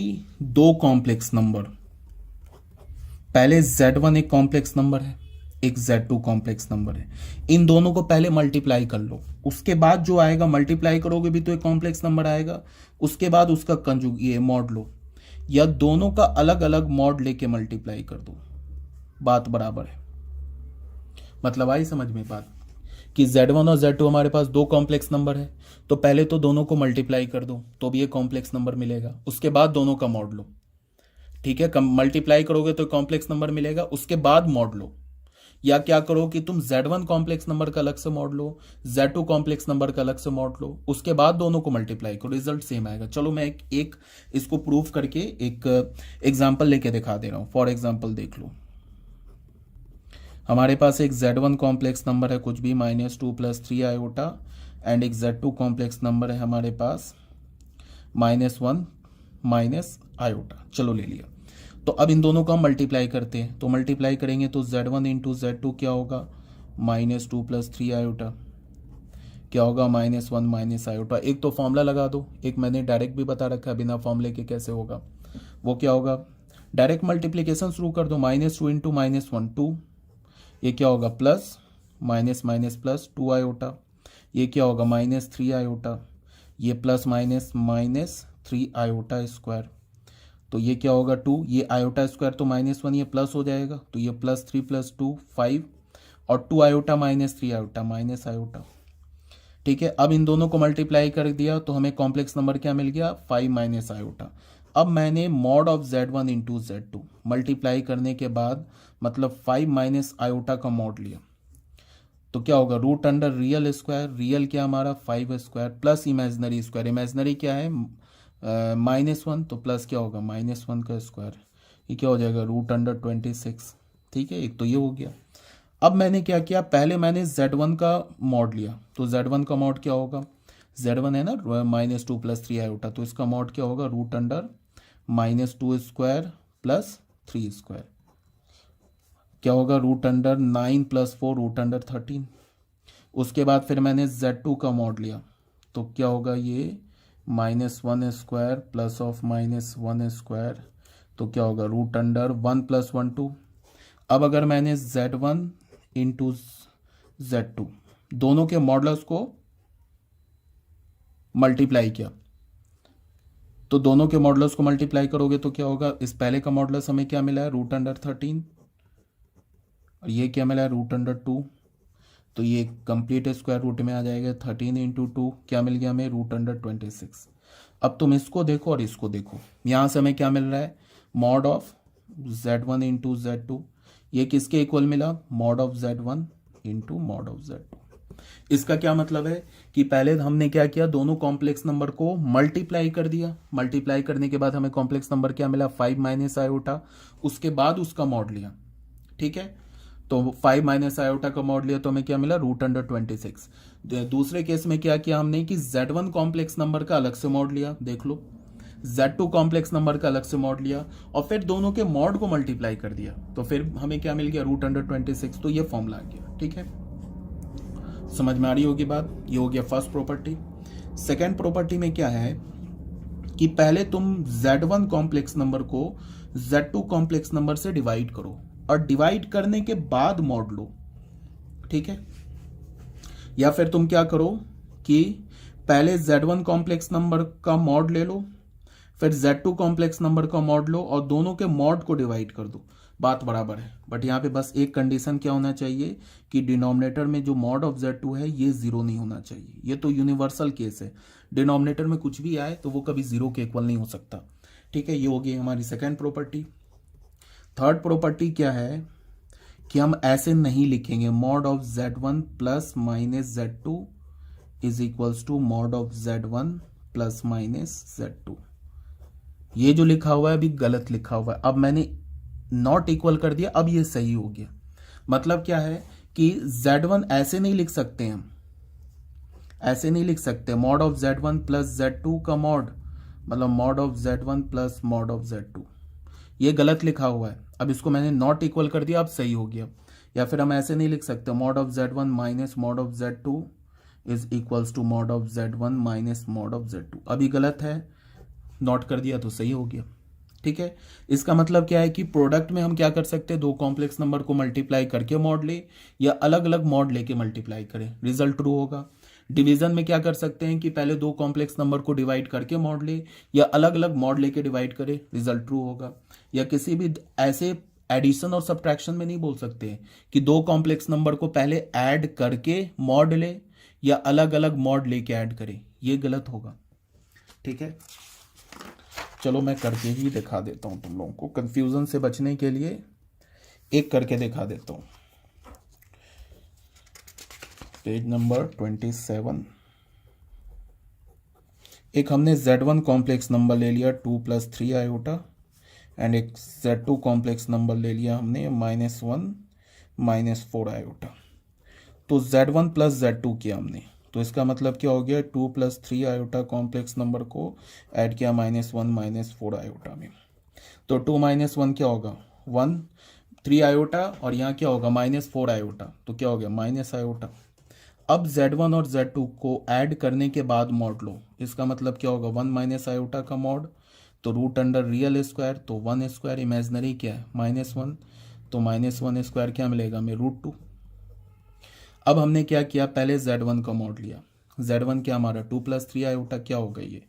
दो कॉम्प्लेक्स नंबर, पहले Z1 एक कॉम्प्लेक्स नंबर है, एक Z2 कॉम्प्लेक्स नंबर है, इन दोनों को पहले मल्टीप्लाई कर लो, उसके बाद जो आएगा मल्टीप्लाई करोगे भी तो एक कॉम्प्लेक्स नंबर आएगा, उसके बाद उसका कंजुग ये मॉड लो, या दोनों का अलग अलग मॉड लेके मल्टीप्लाई कर दो, बात बराबर है। मतलब आई समझ में बात कि Z1 और Z2 हमारे पास दो कॉम्प्लेक्स नंबर है, तो पहले तो दोनों को मल्टीप्लाई कर दो तो भी ये कॉम्प्लेक्स नंबर मिलेगा, उसके बाद दोनों का मॉड लो। ठीक है, मल्टीप्लाई करोगे तो कॉम्प्लेक्स नंबर मिलेगा, उसके बाद मॉड लो। या क्या करो कि तुम Z1 कॉम्प्लेक्स नंबर का अलग से मॉड लो, Z2 कॉम्प्लेक्स नंबर का अलग से मॉड लो, उसके बाद दोनों को मल्टीप्लाई करो, रिजल्ट सेम आएगा। चलो मैं एक इसको प्रूव करके एक एग्जाम्पल लेके दिखा दे रहा हूं। फॉर एग्जाम्पल देख लो, हमारे पास एक Z1 कॉम्प्लेक्स नंबर है कुछ भी -2 + 3 आयोटा, एंड एक Z2 कॉम्प्लेक्स नंबर है हमारे पास -1 - आयोटा। चलो ले लिया। तो अब इन दोनों को हम मल्टीप्लाई करते हैं, तो मल्टीप्लाई करेंगे तो Z1 × Z2 क्या होगा, -2 + 3 आयोटा क्या होगा, -1 - आयोटा। एक तो फॉर्मूला लगा दो, एक मैंने डायरेक्ट भी बता रखा है बिना फॉर्मूले के कैसे होगा। वो क्या होगा, डायरेक्ट मल्टीप्लीकेशन शुरू कर दो, -2 × -1 2, ये क्या होगा प्लस माइनस 2 आयोटा, ये क्या होगा -3 आयोटा, ये प्लस माइनस 3 आयोटा स्क्वायर, तो ये क्या होगा 2, ये आयोटा स्क्वायर तो -1 ये प्लस हो जाएगा, तो ये +3 + 2 5, और 2 आयोटा -3 आयोटा माइनस आयोटा। ठीक है, अब इन दोनों को मल्टीप्लाई कर दिया तो हमें कॉम्प्लेक्स नंबर क्या मिल गया, 5 - आयोटा। अब मैंने mod of Z1 × Z2 multiply करने के बाद मतलब 5 - आयोटा का मॉड लिया, तो क्या होगा √ रियल स्क्वायर, रियल क्या हमारा 5 square plus imaginary square, imaginary क्या है -1, तो प्लस क्या होगा -1 का स्क्वायर, ये क्या हो जाएगा √26। ठीक है, एक तो ये हो गया। अब मैंने क्या किया, पहले मैंने Z1 का मॉड लिया, तो Z1 का मॉड क्या होगा, Z1 है ना -2 + 3 आयोटा, तो इसका मॉड क्या होगा √2 स्क्वायर प्लस 3 स्क्वायर, क्या होगा √9 + 4 √13। उसके बाद फिर मैंने Z2 का मॉड लिया, तो क्या होगा ये -1 स्क्वायर प्लस ऑफ -1 स्क्वायर, तो क्या होगा √1 + 1 2। अब अगर मैंने Z1 × Z2 दोनों के मॉडल्स को मल्टीप्लाई किया, तो दोनों के मॉडल्स को मल्टीप्लाई करोगे तो क्या होगा, इस पहले का मॉडल्स हमें क्या मिला है √13, और ये क्या मिला है √2, तो ये कंप्लीट स्क्वायर रूट में आ जाएगा, 13 × 2 क्या मिल गया हमें √26। अब तुम इसको देखो और इसको देखो, यहाँ से हमें क्या मिल रहा है, मॉड ऑफ Z1 × Z2, ये किसके इक्वल मिला, mod of Z1 × mod of Z2। इसका क्या मतलब है कि पहले हमने क्या किया, दोनों कॉम्प्लेक्स नंबर को मल्टीप्लाई कर दिया, मल्टीप्लाई करने के बाद हमें कॉम्प्लेक्स नंबर क्या मिला 5 - आयोटा, उसके बाद उसका मॉड लिया। ठीक है, तो 5 - आयोटा का मॉड लिया तो हमें क्या मिला √26। दूसरे केस में क्या किया हमने कि Z1 कॉम्प्लेक्स नंबर का अलग से मॉड लिया, देख लो, Z2 कॉम्प्लेक्स नंबर का अलग से मॉड लिया, और फिर दोनों के मॉड को मल्टीप्लाई कर दिया, तो फिर हमें क्या मिल गया √26, तो ये फॉर्मूला आ गया। ठीक है, समझ में आ रही होगी बात। ये हो गया फर्स्ट प्रॉपर्टी। सेकेंड प्रॉपर्टी में क्या है कि पहले तुम Z1 कॉम्प्लेक्स नंबर को Z2 कॉम्प्लेक्स नंबर से डिवाइड करो, और डिवाइड करने के बाद मॉड लो। ठीक है, या फिर तुम क्या करो कि पहले Z1 कॉम्प्लेक्स नंबर का मॉड ले लो, फिर Z2 कॉम्प्लेक्स नंबर का मॉड लो, और दोनों के मॉड को डिवाइड कर दो, बात बराबर है। बट यहाँ पे बस एक कंडीशन क्या होना चाहिए कि डिनोमिनेटर में जो मॉड ऑफ Z2 है ये 0 नहीं होना चाहिए। ये तो यूनिवर्सल केस है, डिनोमिनेटर में कुछ भी आए तो वो कभी 0 के इक्वल नहीं हो सकता। ठीक है, ये हो गई हमारी सेकेंड प्रॉपर्टी। थर्ड प्रॉपर्टी क्या है कि हम ऐसे नहीं लिखेंगे mod of Z1 plus minus Z2 is equals to mod of Z1 plus minus Z2। ये जो लिखा हुआ है अभी गलत लिखा हुआ है, अब मैंने नॉट इक्वल कर दिया, अब ये सही हो गया। मतलब क्या है कि Z1 ऐसे नहीं लिख सकते हम, ऐसे नहीं लिख सकते mod of Z1 plus Z2 का मॉड, मतलब mod of Z1 plus mod of Z2, ये गलत लिखा हुआ है। अब इसको मैंने नॉट इक्वल कर दिया, अब सही हो गया। या फिर हम ऐसे नहीं लिख सकते mod of Z1 minus mod of Z2 is equals to mod of Z1 minus mod of Z2, अभी गलत है, नॉट कर दिया तो सही हो गया। ठीक है, इसका मतलब क्या है कि प्रोडक्ट में हम क्या कर सकते हैं, दो कॉम्प्लेक्स नंबर को मल्टीप्लाई करके मॉड ले या अलग अलग मॉड लेके मल्टीप्लाई करें, रिजल्ट ट्रू होगा। डिवीजन में क्या कर सकते हैं कि पहले दो कॉम्प्लेक्स नंबर को डिवाइड करके मॉड ले या अलग अलग मॉड लेके डिवाइड करें, रिजल्ट ट्रू होगा। या किसी भी ऐसे एडिशन और सब्ट्रैक्शन में नहीं बोल सकते कि दो कॉम्प्लेक्स नंबर को पहले ऐड करके मॉड ले या अलग अलग मॉड लेके ऐड करें, ये गलत होगा। ठीक है, चलो मैं करके ही दिखा देता हूं तुम लोगों को, कंफ्यूजन से बचने के लिए एक करके दिखा देता हूं। पेज नंबर 27, एक हमने Z1 कॉम्प्लेक्स नंबर ले लिया 2 + 3 आयोटा एंड एक Z2 कॉम्प्लेक्स नंबर ले लिया हमने -1 - 4 आयोटा। तो Z1 + Z2 किया हमने, तो इसका मतलब क्या हो गया, 2 + 3 आयोटा कॉम्प्लेक्स नंबर को ऐड किया -1 - 4 आयोटा में। तो 2 - 1 क्या होगा 1, 3 आयोटा और यहाँ क्या होगा -4 आयोटा, तो क्या हो गया माइनस आयोटा। अब Z1 और Z2 को ऐड करने के बाद मॉड लो, इसका मतलब क्या होगा 1 - आयोटा का मॉड, तो रूट अंडर रियल स्क्वायर, तो 1 स्क्वायर, इमेजनरी क्या है -1, तो -1 स्क्वायर क्या मिलेगा हमें √2। अब हमने क्या किया, पहले Z1 का मॉड लिया, Z1 क्या हमारा 2 + 3 आयोटा क्या होगा ये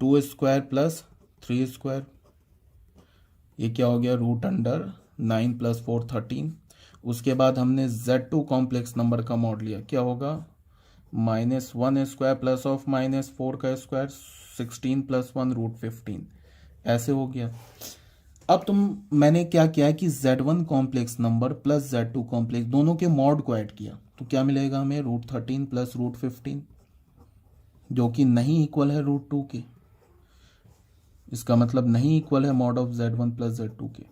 2 स्क्वायर प्लस 3 स्क्वायर, ये क्या हो गया रूट अंडर 9 + 4 13। उसके बाद हमने Z2 कॉम्प्लेक्स नंबर का मॉड लिया, क्या होगा -1 स्क्वायर प्लस ऑफ -4 का स्क्वायर 16 + 1 √15, ऐसे हो गया। अब मैंने क्या किया कि Z1 complex number plus Z2 complex दोनों के मॉड को ऐड किया, तो क्या मिलेगा हमें √13 + √15, जो कि नहीं इक्वल है √2 के। इसका मतलब नहीं इक्वल है मॉड ऑफ Z1 + Z2 के,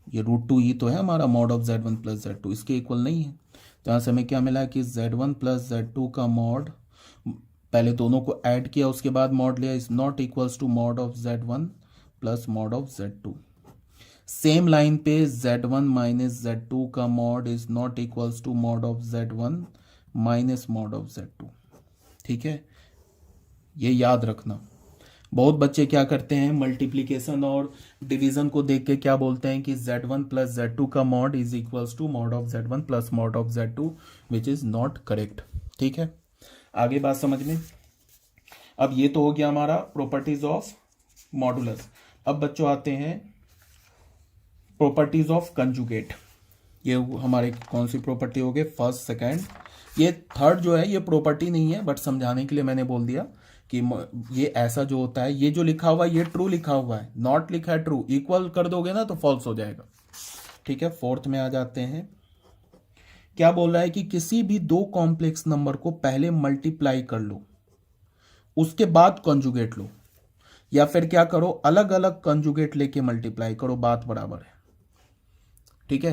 ये √2 ही तो है हमारा मॉड ऑफ Z1 + Z2, इसके इक्वल नहीं है। तो यहाँ से हमें क्या मिला कि Z1 + Z2 का मॉड, पहले दोनों को ऐड किया उसके बाद मॉड लिया, is not equals to mod of Z1 plus mod of Z2। Same line पे Z1 - Z2 का mod is not equals to mod of Z1 minus mod of Z2। ठीक है, ये याद रखना। बहुत बच्चे क्या करते हैं, मल्टीप्लिकेशन और डिवीजन को देख के क्या बोलते हैं कि Z1 + Z2 का mod is equals to mod of Z1 plus mod of Z2, which is not correct. ठीक है, आगे बात समझ में। अब ये तो हो गया हमारा प्रॉपर्टीज ऑफ मॉडुलस। अब बच्चों आते हैं प्रॉपर्टीज ऑफ कंजुगेट। ये हमारे कौन सी प्रॉपर्टी हो गई, फर्स्ट सेकंड, ये थर्ड जो है ये प्रॉपर्टी नहीं है, बट समझाने के लिए मैंने बोल दिया कि ये ऐसा जो होता है, ये जो लिखा हुआ है ये ट्रू लिखा हुआ है, नॉट लिखा है ट्रू, इक्वल कर दोगे ना तो फॉल्स हो जाएगा। ठीक है, फोर्थ में आ जाते हैं। क्या बोल रहा है कि किसी भी दो कॉम्प्लेक्स नंबर को पहले मल्टीप्लाई कर लो, उसके बाद कॉन्जुगेट लो, या फिर क्या करो अलग अलग कॉन्जुगेट लेके मल्टीप्लाई करो, बात बराबर है। ठीक है,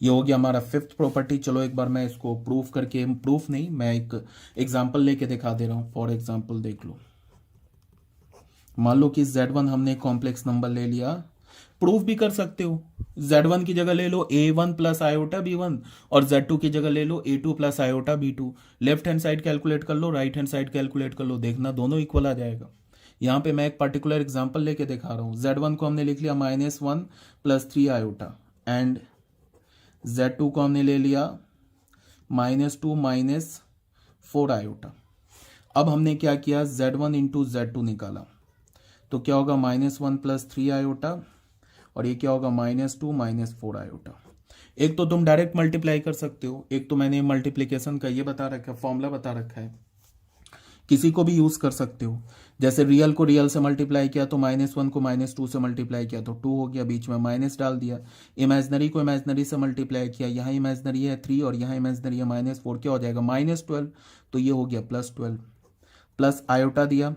ये हो गया हमारा फिफ्थ प्रॉपर्टी। चलो एक बार मैं इसको प्रूफ करके, प्रूफ नहीं मैं एक एग्जांपल लेके दिखा दे रहा हूं। फॉर एग्जांपल देख लो, मान लो कि Z1 हमने कॉम्प्लेक्स नंबर ले लिया, प्रूफ भी कर सकते हो, Z1 की जगह ले लो A1 + आयोटा B1 और Z2 की जगह ले लो A2 + iota B2। Left hand side calculate कर लो, राइट हैंड साइड कैलकुलेट कर लो, देखना दोनों इक्वल आ जाएगा। यहां पे मैं एक पर्टिकुलर एग्जांपल लेके दिखा रहा हूं। Z1 को हमने लिख लिया -1 + 3 आयोटा एंड Z2 को हमने ले लिया -2 - 4 आयोटा। अब हमने क्या किया, Z1 × Z2 निकाला, तो क्या होगा -1 + 3 आयोटा और ये क्या होगा -2 - 4 आयोटा। एक तो तुम डायरेक्ट मल्टीप्लाई कर सकते हो, एक तो मैंने मल्टीप्लिकेशन का ये बता रखा है, फॉर्मूला बता रखा है किसी को भी यूज कर सकते हो। जैसे रियल को रियल से मल्टीप्लाई किया तो -1 को -2 से मल्टीप्लाई किया तो 2 हो गया, बीच में माइनस डाल दिया। इमेजनरी को इमेजनरी से मल्टीप्लाई किया, यहाँ इमेजनरी है 3 और यहाँ इमेजनरी है -4, क्या हो जाएगा -12, तो ये हो गया +12। प्लस आयोटा दिया,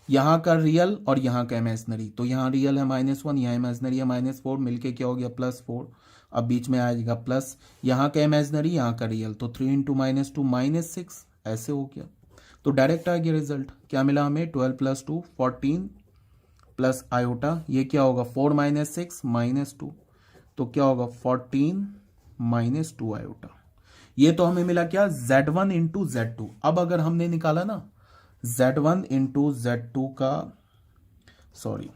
यहाँ का रियल और यहाँ का इमेजनरी, तो यहाँ रियल है -1, यहाँ इमेजनरी है -4, मिलके क्या हो गया +4। अब बीच में आएगा प्लस, यहाँ का इमेजनरी यहाँ का रियल, तो 3 × -2 -6, ऐसे हो गया। तो डायरेक्ट आ गया रिजल्ट, क्या मिला हमें 12 + 2 14 प्लस आयोटा, ये क्या होगा 4 - 6 -2, तो क्या होगा 14 - 2 आयोटा। ये तो हमें मिला क्या Z1 × Z2। अब अगर हमने निकाला ना Z1 × Z2 का, sorry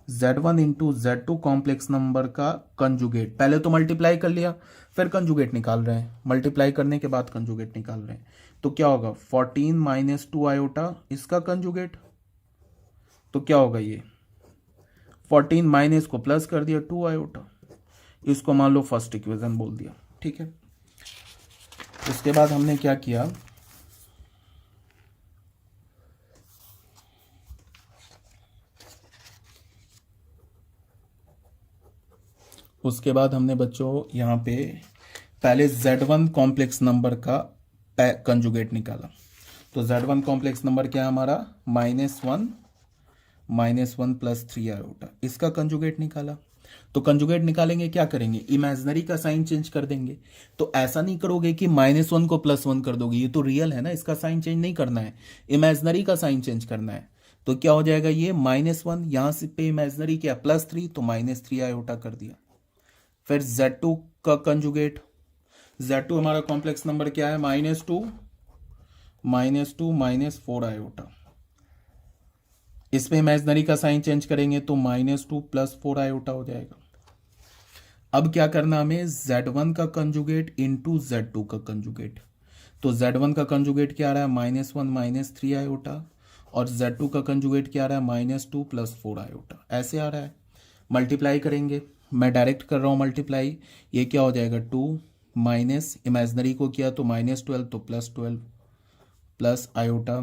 Z1 × Z2 complex number का कंजुगेट, पहले तो मल्टीप्लाई कर लिया फिर कंजुगेट निकाल रहे हैं, मल्टीप्लाई करने के बाद कंजुगेट निकाल रहे हैं, तो क्या होगा 14 - 2 आयोटा इसका कंजुगेट, तो क्या होगा ये 14 माइनस को प्लस कर दिया 2 आयोटा, इसको मान लो फर्स्ट इक्वेशन बोल दिया, ठीक है। उसके बाद हमने क्या किया, उसके बाद हमने बच्चों यहाँ पे पहले Z1 कॉम्प्लेक्स नंबर का कंजुगेट निकाला। तो Z1 कॉम्प्लेक्स नंबर क्या है हमारा -1 + 3 आयोटा, इसका कंजुगेट निकाला। तो कंजुगेट निकालेंगे क्या करेंगे, इमेजिनरी का साइन चेंज कर देंगे। तो ऐसा नहीं करोगे कि -1 को +1 कर दोगे, ये तो रियल है ना, इसका साइन चेंज नहीं करना है, इमेजिनरी का साइन चेंज करना है। तो क्या हो जाएगा ये -1, यहाँ से पे इमेजिनरी क्या +3, तो -3 आयोटा कर दिया। फिर Z2 का कंजुगेट, Z2 हमारा कॉम्प्लेक्स नंबर क्या है -2 -4 आयोटा, इसमें इमेजिनरी का साइन चेंज करेंगे तो -2 + 4 आयोटा हो जाएगा। अब क्या करना हमें, Z1 का कंजुगेट इंटू Z2 का कंजुगेट। तो Z1 का कंजुगेट क्या आ रहा है -1 - 3 आयोटा, और Z2 का कंजुगेट क्या आ रहा है -2 + 4 आयोटा, ऐसे आ रहा है। मल्टीप्लाई करेंगे, मैं डायरेक्ट कर रहा हूँ मल्टीप्लाई, ये क्या हो जाएगा 2 माइनस इमेजिनरी को किया तो -12, तो +12 प्लस आयोटा,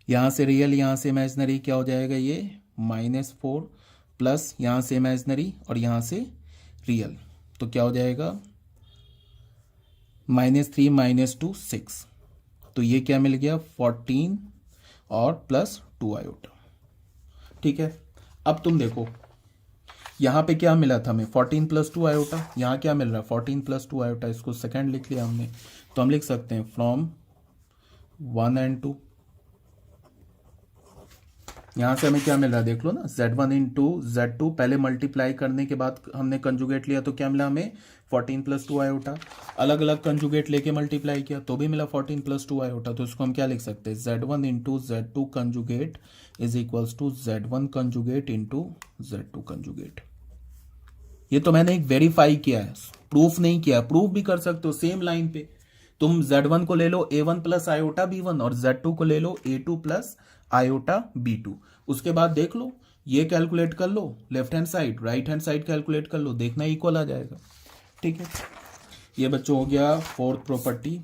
यहाँ से रियल यहाँ से इमेजिनरी क्या हो जाएगा ये -4 प्लस यहाँ से इमेजिनरी और यहाँ से रियल, तो क्या हो जाएगा -3 - 2 6, तो ये क्या मिल गया 14 और +2 आयोटा, ठीक है। अब तुम देखो यहाँ पे क्या मिला था हमें 14 + 2 आयोटा, यहाँ क्या मिल रहा है 14 + 2 आयोटा, इसको सेकंड लिख लिया हमने, तो हम लिख सकते हैं फ्रॉम 1 and 2। यहाँ से हमें क्या मिल रहा है देख लो ना, Z1 × Z2 पहले मल्टीप्लाई करने के बाद हमने कंजुगेट लिया तो क्या मिला हमें 14 + 2 आयोटा, अलग अलग कंजुगेट लेके मल्टीप्लाई किया तो भी मिला 14 + 2 आयोटा। तो इसको हम क्या लिख सकते हैं Z1 × Z2 conjugate is equals to Z1 conjugate × Z2 conjugate. ये तो मैंने एक वेरीफाई किया है, प्रूफ नहीं किया, प्रूफ भी कर सकते हो सेम लाइन पे। तुम Z1 को ले लो A1 + आयोटा B1 और Z2 को ले लो A2 + आयोटा B2, उसके बाद देख लो ये कैलकुलेट कर लो left hand side, right hand side calculate कर लो, देखना इक्वल आ जाएगा, ठीक है। ये बच्चों हो गया फोर्थ प्रॉपर्टी।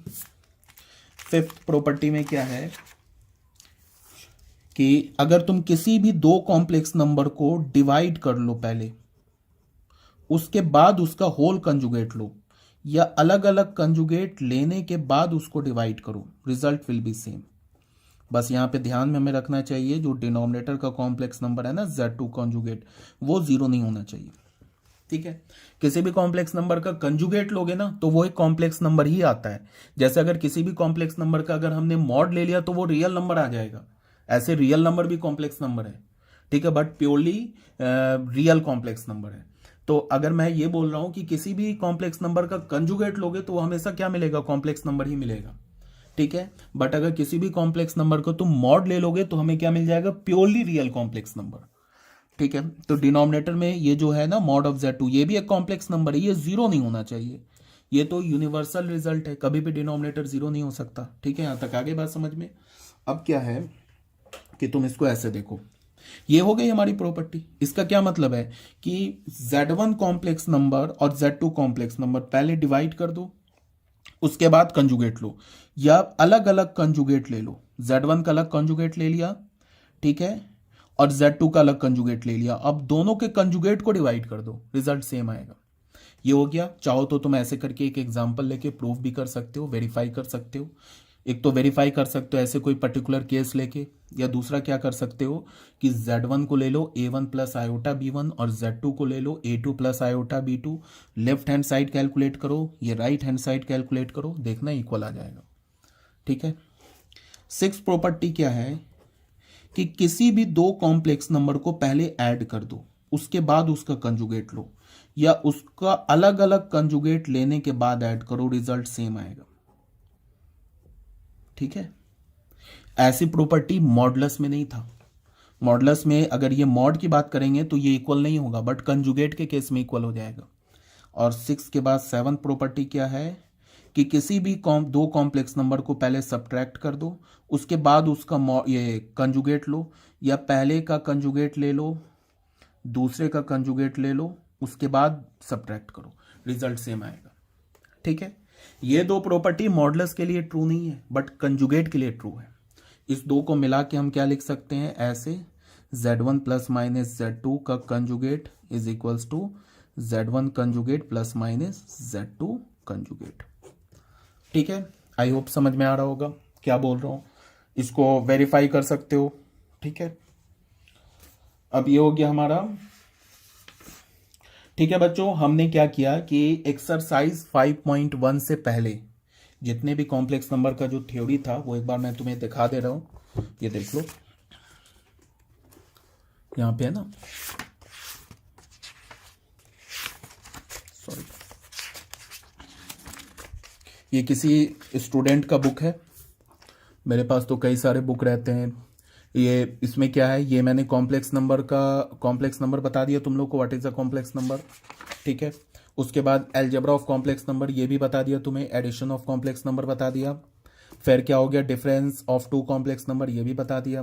फिफ्थ प्रॉपर्टी में क्या है कि अगर तुम किसी भी दो कॉम्प्लेक्स नंबर को डिवाइड कर लो पहले, उसके बाद उसका होल कंजुगेट लो, या अलग अलग कंजुगेट लेने के बाद उसको डिवाइड करो, रिजल्ट विल बी सेम। बस यहाँ पे ध्यान में हमें रखना चाहिए जो डिनोमिनेटर का कॉम्प्लेक्स नंबर है ना Z2 कंजुगेट, वो 0 नहीं होना चाहिए, ठीक है। किसी भी कॉम्प्लेक्स नंबर का कंजुगेट लोगे ना तो वो एक कॉम्प्लेक्स नंबर ही आता है। जैसे अगर किसी भी कॉम्प्लेक्स नंबर का अगर हमने मॉड ले लिया तो वो रियल नंबर आ जाएगा, ऐसे रियल नंबर भी कॉम्प्लेक्स नंबर है, ठीक है, but purely real complex number है। तो अगर मैं ये बोल रहा हूं कि किसी भी कॉम्प्लेक्स नंबर का कंजुगेट लोगे तो हमेशा क्या मिलेगा, कॉम्प्लेक्स नंबर ही मिलेगा, ठीक है। बट अगर किसी भी कॉम्प्लेक्स नंबर को तुम मॉड ले लोगे तो हमें क्या मिल जाएगा, प्योरली रियल कॉम्प्लेक्स नंबर, ठीक है। तो डिनोमिनेटर में ये जो है ना मॉड ऑफ Z2, ये भी एक कॉम्प्लेक्स नंबर है, ये 0 नहीं होना चाहिए, ये तो यूनिवर्सल रिजल्ट है, कभी भी डिनोमिनेटर 0 नहीं हो सकता, ठीक है। यहां तक आगे बात समझ में। अब क्या है कि तुम इसको ऐसे देखो, ये हो गई हमारी प्रॉपर्टी। इसका क्या मतलब है कि Z1 कॉम्प्लेक्स नंबर और Z2 कॉम्प्लेक्स नंबर पहले डिवाइड कर दो, उसके बाद कंजुगेट लो, या अलग अलग कंजुगेट ले लो। Z1 का अलग कंजुगेट ले लिया, ठीक है, और Z2 का अलग कंजुगेट ले लिया। अब दोनों के कंजुगेट को डिवाइड कर दो, रिजल्ट सेम आएगा। ये हो गया। चाहो तो तुम ऐसे करके एक एग्जांपल लेके प्रूफ भी कर सकते हो, वेरीफाई कर सकते हो। एक तो वेरीफाई कर सकते हो ऐसे कोई पर्टिकुलर केस लेके, या दूसरा क्या कर सकते हो कि Z1 को ले लो A1 प्लस आयोटा B1 और Z2 को ले लो A2 plus iota B2। Left hand side calculate करो, ये राइट हैंड साइड कैलकुलेट करो, देखना इक्वल आ जाएगा। ठीक है। 6th प्रॉपर्टी क्या है कि किसी भी दो कॉम्प्लेक्स नंबर को पहले ऐड कर दो, उसके बाद उसका कंजुगेट लो, या उसका अलग अलग कंजुगेट लेने के बाद ऐड करो, रिजल्ट सेम आएगा। ठीक है। ऐसी प्रॉपर्टी मॉडुलस में नहीं था। मॉडुलस में अगर ये मॉड की बात करेंगे तो ये इक्वल नहीं होगा, बट कंजुगेट के केस में इक्वल हो जाएगा। और 6 के बाद 7th प्रॉपर्टी क्या है कि किसी भी दो कॉम्प्लेक्स नंबर को पहले सब्ट्रैक्ट कर दो, उसके बाद उसका ये कंजुगेट लो, या पहले का कंजुगेट ले लो, दूसरे का कंजुगेट ले लो, उसके बाद सब्ट्रैक्ट करो, रिजल्ट सेम आएगा। ठीक है। ये दो प्रॉपर्टी मॉडुलस के लिए ट्रू नहीं है, बट कंजुगेट के लिए ट्रू है। इस दो को मिला के हम क्या लिख सकते हैं ऐसे, Z1 प्लस माइनस Z2 का conjugate is equals to Z1 conjugate plus minus Z2 conjugate. ठीक है। आई होप समझ में आ रहा होगा क्या बोल रहा हूं, इसको वेरीफाई कर सकते हो। ठीक है। अब ये हो गया हमारा। ठीक है बच्चों, हमने क्या किया कि एक्सरसाइज 5.1 से पहले जितने भी कॉम्प्लेक्स नंबर का जो थ्योरी था वो एक बार मैं तुम्हें दिखा दे रहा हूं। ये देख लो, यहां पे है ना, सॉरी, ये किसी स्टूडेंट का बुक है, मेरे पास तो कई सारे बुक रहते हैं। ये इसमें क्या है, ये मैंने कॉम्प्लेक्स नंबर बता दिया तुम लोग को, what is a complex number. ठीक है। उसके बाद अलजेब्रा ऑफ कॉम्प्लेक्स नंबर ये भी बता दिया तुम्हें, एडिशन ऑफ कॉम्प्लेक्स नंबर बता दिया। फिर क्या हो गया, difference of two complex number ये भी बता दिया।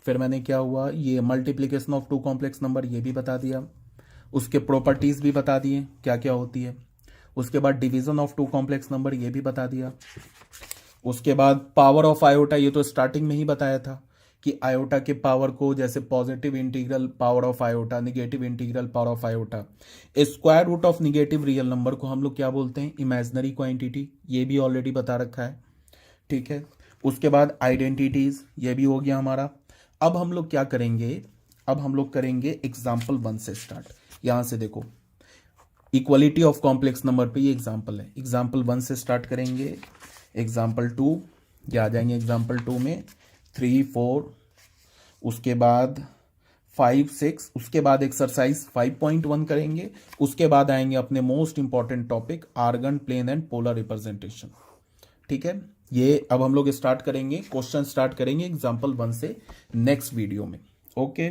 फिर मैंने क्या हुआ, ये multiplication of two complex number ये भी बता दिया। उसके प्रॉपर्टीज भी बता दिए क्या क्या होती है। उसके बाद division of two complex number ये भी बता दिया। उसके बाद पावर ऑफ आयोटा, ये तो स्टार्टिंग में ही बताया था कि आयोटा के पावर को जैसे positive integral power of iota, negative integral power of iota. Square root of negative real number को हम लोग क्या बोलते हैं, इमेजिनरी क्वांटिटी, ये भी ऑलरेडी बता रखा है। ठीक है। उसके बाद आइडेंटिटीज, ये भी हो गया हमारा। अब हम लोग क्या करेंगे, अब हम लोग करेंगे एग्जाम्पल 1 से स्टार्ट। यहां से देखो, इक्वलिटी ऑफ कॉम्प्लेक्स नंबर पे ये एग्जाम्पल है। एग्जाम्पल 1 से स्टार्ट करेंगे, एग्जाम्पल 2 ये आ जाएंगे, एग्जाम्पल 2 में 3, 4, उसके बाद 5, 6, उसके बाद एक्सरसाइज 5.1 करेंगे। उसके बाद आएंगे अपने most important topic Argand, plane and polar representation. ठीक है। ये अब हम लोग स्टार्ट करेंगे, क्वेश्चन स्टार्ट करेंगे एग्जाम्पल 1 से नेक्स्ट वीडियो में। ओके।